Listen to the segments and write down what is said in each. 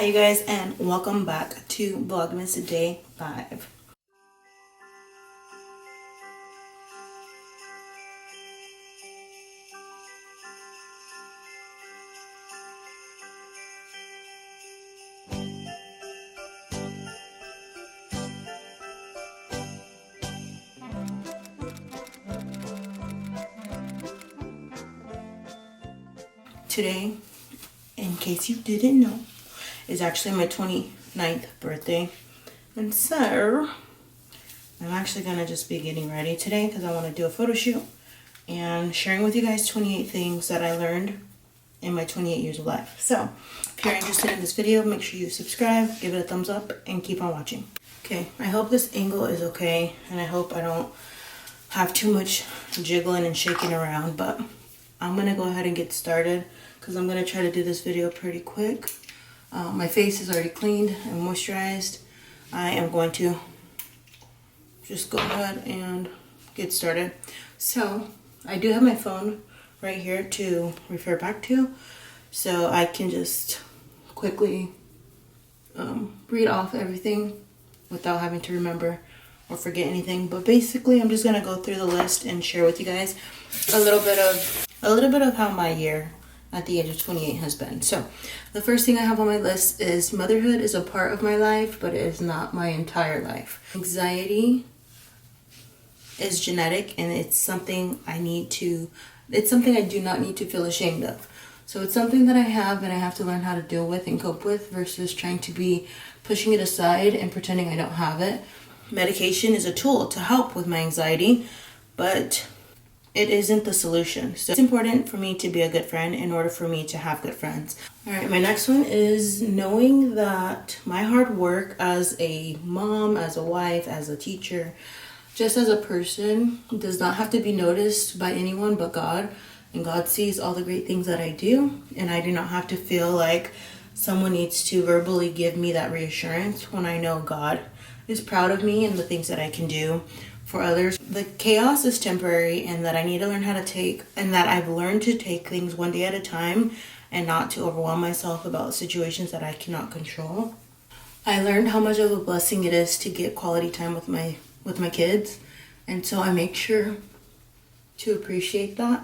Hi you guys, and welcome back to Vlogmas Day 5. Today, in case you didn't know, is actually my 29th birthday, and so I'm actually gonna just be getting ready today because I want to do a photo shoot and sharing with you guys 28 things that I learned in my 28 years of life. So if you're interested in this video, make sure you subscribe, give it a thumbs up, and keep on watching. Okay, I hope this angle is okay, and I hope I don't have too much jiggling and shaking around, but I'm gonna go ahead and get started because I'm gonna try to do this video pretty quick. My face is already cleaned and moisturized. I am going to just go ahead and get started. So I do have my phone right here to refer back to, so I can just quickly read off everything without having to remember or forget anything. But basically, I'm just gonna go through the list and share with you guys a little bit of how my year at the age of 28 has been. So the first thing I have on my list is motherhood is a part of my life, but it is not my entire life. Anxiety is genetic, and it's something I do not need to feel ashamed of. So it's something that I have, and I have to learn how to deal with and cope with versus trying to be pushing it aside and pretending I don't have it. Medication is a tool to help with my anxiety, but it isn't the solution. So it's important for me to be a good friend in order for me to have good friends. All right, my next one is knowing that my hard work as a mom, as a wife, as a teacher, just as a person, does not have to be noticed by anyone but God. And God sees all the great things that I do, and I do not have to feel like someone needs to verbally give me that reassurance when I know God is proud of me and the things that I can do for others. The chaos is temporary, and that I need to learn how to take, and that I've learned to take things one day at a time and not to overwhelm myself about situations that I cannot control. I learned how much of a blessing it is to get quality time with my kids, and so I make sure to appreciate that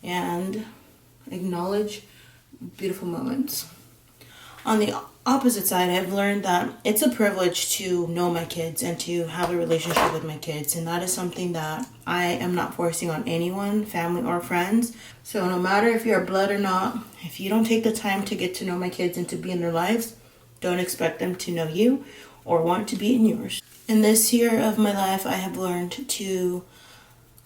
and acknowledge beautiful moments. On the opposite side, I've learned that it's a privilege to know my kids and to have a relationship with my kids, and that is something that I am not forcing on anyone, family or friends. So no matter if you're blood or not, if you don't take the time to get to know my kids and to be in their lives, don't expect them to know you or want to be in yours. In this year of my life, I have learned to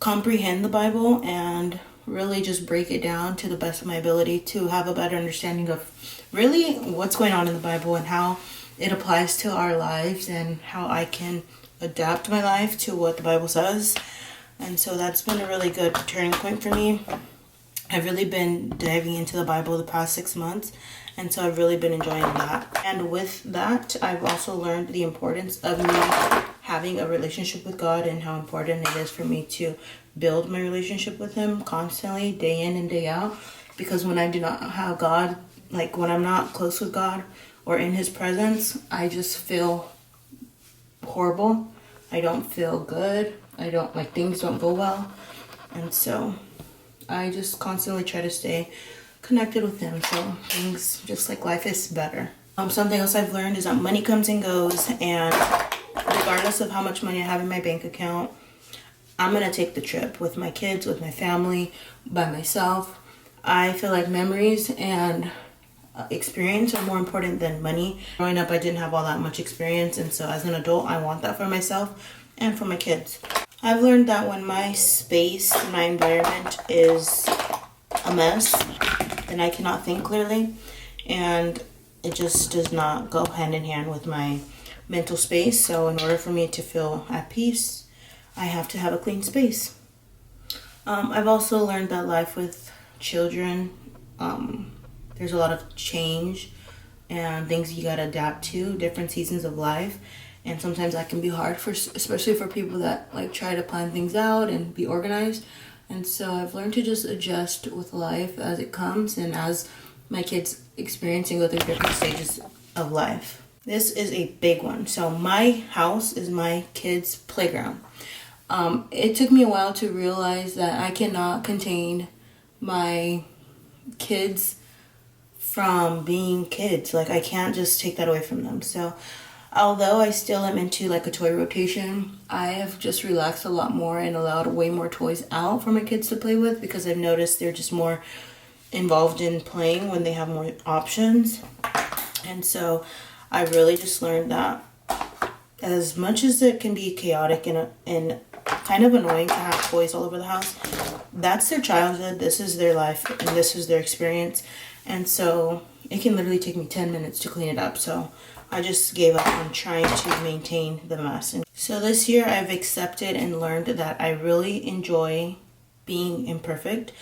comprehend the Bible and really just break it down to the best of my ability to have a better understanding of really what's going on in the Bible and how it applies to our lives and how I can adapt my life to what the Bible says. And so that's been a really good turning point for me. I've really been diving into the Bible the past 6 months, and so I've really been enjoying that. And with that, I've also learned the importance of me having a relationship with God and how important it is for me to build my relationship with Him constantly, day in and day out. Because when I do not have God, like when I'm not close with God or in His presence, I just feel horrible. I don't feel good. Things don't go well. And so I just constantly try to stay connected with Him, so things, just like life, is better. Something else I've learned is that money comes and goes, and regardless of how much money I have in my bank account, I'm gonna take the trip with my kids, with my family, by myself. I feel like memories and experience are more important than money. Growing up, I didn't have all that much experience, and so as an adult, I want that for myself and for my kids. I've learned that when my space, my environment is a mess, then I cannot think clearly, and it just does not go hand in hand with my mental space. So in order for me to feel at peace, I have to have a clean space. I've also learned that life with children, there's a lot of change and things you gotta adapt to, different seasons of life. And sometimes that can be hard, especially for people that like try to plan things out and be organized. And so I've learned to just adjust with life as it comes, and as my kids experiencing go through different stages of life. This is a big one. So my house is my kids' playground. It took me a while to realize that I cannot contain my kids from being kids. Like, I can't just take that away from them. So although I still am into like a toy rotation, I have just relaxed a lot more and allowed way more toys out for my kids to play with, because I've noticed they're just more involved in playing when they have more options. And so I really just learned that as much as it can be chaotic and kind of annoying to have toys all over the house, that's their childhood, this is their life, and this is their experience. And so it can literally take me 10 minutes to clean it up. So I just gave up on trying to maintain the mess. And so this year I've accepted and learned that I really enjoy being imperfect,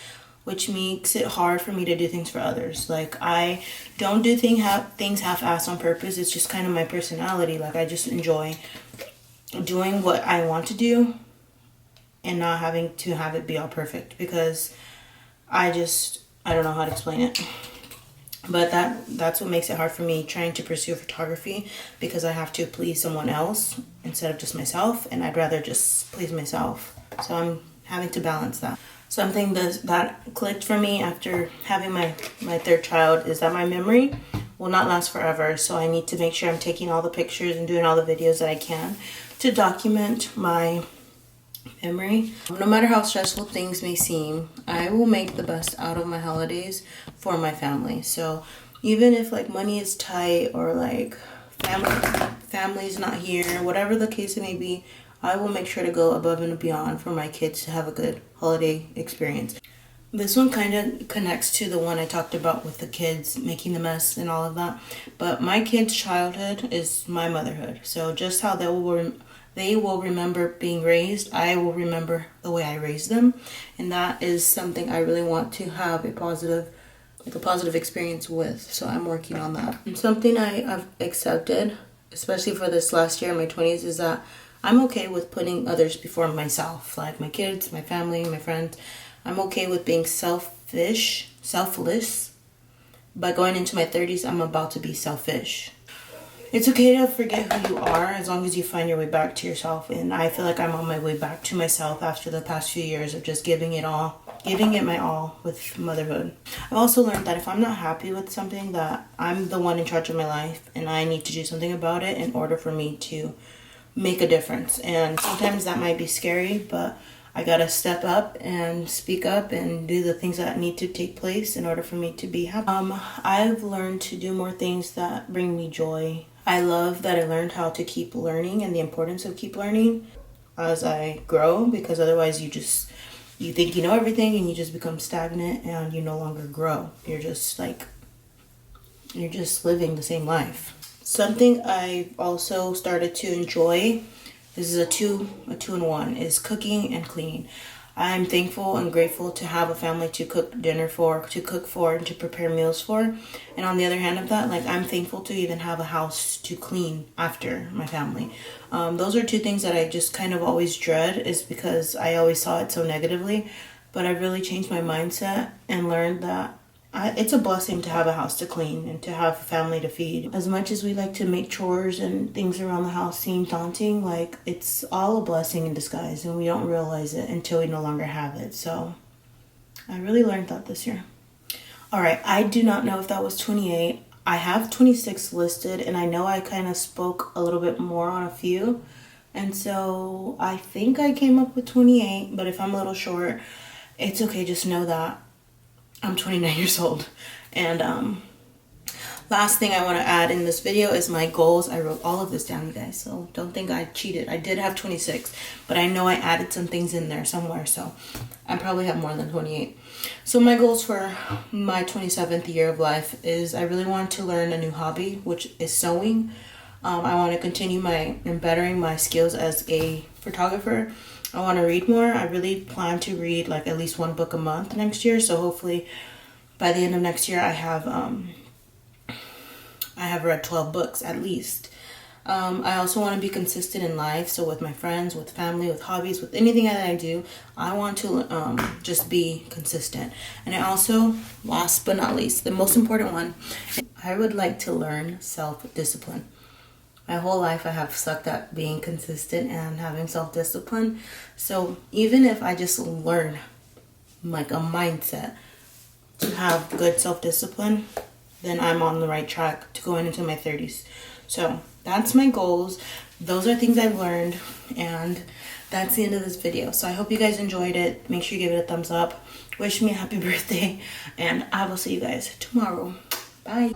which makes it hard for me to do things for others. Like, I don't do things half-assed on purpose. It's just kind of my personality. Like, I just enjoy doing what I want to do and not having to have it be all perfect, because I don't know how to explain it. But that's what makes it hard for me trying to pursue photography, because I have to please someone else instead of just myself, and I'd rather just please myself. So I'm having to balance that. Something that clicked for me after having my third child is that my memory will not last forever. So I need to make sure I'm taking all the pictures and doing all the videos that I can to document my memory. No matter how stressful things may seem, I will make the best out of my holidays for my family. So even if like money is tight, or like family's not here, whatever the case it may be, I will make sure to go above and beyond for my kids to have a good holiday experience. This one kind of connects to the one I talked about with the kids making the mess and all of that. But my kids' childhood is my motherhood. So just how they will remember being raised, I will remember the way I raised them. And that is something I really want to have a positive experience with. So I'm working on that. And something I've accepted, especially for this last year in my 20s, is that I'm okay with putting others before myself. Like my kids, my family, my friends. I'm okay with being selfless. But going into my 30s, I'm about to be selfish. It's okay to forget who you are as long as you find your way back to yourself. And I feel like I'm on my way back to myself after the past few years of just giving it my all with motherhood. I've also learned that if I'm not happy with something, that I'm the one in charge of my life and I need to do something about it in order for me to make a difference. And sometimes that might be scary, but I gotta step up and speak up and do the things that need to take place in order for me to be happy. I've learned to do more things that bring me joy. I love that I learned how to keep learning and the importance of keep learning as I grow, because otherwise you think you know everything and you just become stagnant and you no longer grow. You're just living the same life. Something I've also started to enjoy, this is a two in one, is cooking and cleaning. I'm thankful and grateful to have a family to cook dinner for, to cook for, and to prepare meals for. And on the other hand of that, like, I'm thankful to even have a house to clean after my family. Those are two things that I just kind of always dread, is because I always saw it so negatively. But I've really changed my mindset and learned that it's a blessing to have a house to clean and to have a family to feed. As much as we like to make chores and things around the house seem daunting, like, it's all a blessing in disguise, and we don't realize it until we no longer have it. So I really learned that this year. All right, I do not know if that was 28. I have 26 listed, and I know I kind of spoke a little bit more on a few. And so I think I came up with 28, but if I'm a little short, it's okay. Just know that I'm 29 years old. And last thing I want to add in this video is my goals. I wrote all of this down, you guys, so don't think I cheated. I did have 26, but I know I added some things in there somewhere, so I probably have more than 28. So my goals for my 27th year of life is I really want to learn a new hobby, which is sewing. I want to continue bettering my skills as a photographer. I want to read more. I really plan to read like at least one book a month next year. So hopefully by the end of next year, I have read 12 books at least. I also want to be consistent in life. So with my friends, with family, with hobbies, with anything that I do, I want to just be consistent. And I also, last but not least, the most important one, I would like to learn self-discipline. My whole life I have sucked at being consistent and having self-discipline. So even if I just learn like a mindset to have good self-discipline, then I'm on the right track to going into my 30s. So that's my goals. Those are things I've learned, and that's the end of this video. So I hope you guys enjoyed it. Make sure you give it a thumbs up. Wish me a happy birthday, and I will see you guys tomorrow. Bye.